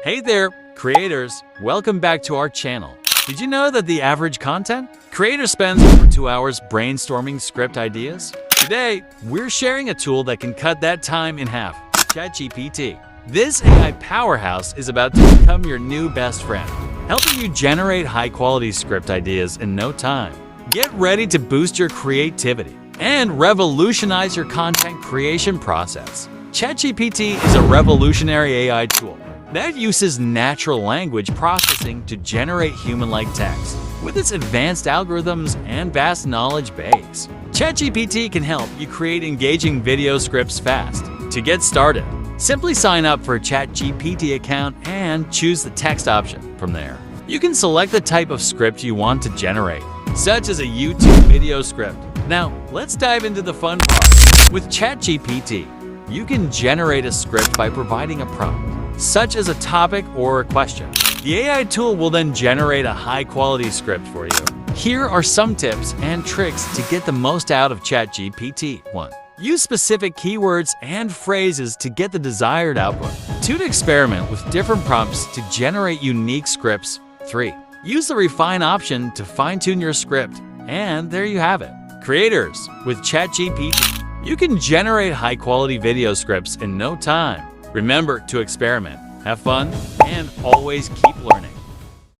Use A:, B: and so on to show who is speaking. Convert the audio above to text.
A: Hey there, creators! Welcome back to our channel. Did you know that the average content creator spends over 2 hours brainstorming script ideas? Today, we're sharing a tool that can cut that time in half, ChatGPT. This AI powerhouse is about to become your new best friend, helping you generate high-quality script ideas in no time. Get ready to boost your creativity and revolutionize your content creation process. ChatGPT is a revolutionary AI tool that uses natural language processing to generate human-like text. With its advanced algorithms and vast knowledge base, ChatGPT can help you create engaging video scripts fast. To get started, simply sign up for a ChatGPT account and choose the text option from there. You can select the type of script you want to generate, such as a YouTube video script. Now, let's dive into the fun part. With ChatGPT, you can generate a script by providing a prompt, such as a topic or a question. The AI tool will then generate a high-quality script for you. Here are some tips and tricks to get the most out of ChatGPT. 1. Use specific keywords and phrases to get the desired output. 2. Experiment with different prompts to generate unique scripts. 3. Use the refine option to fine-tune your script. And there you have it. Creators, with ChatGPT, you can generate high-quality video scripts in no time. Remember to experiment, have fun, and always keep learning.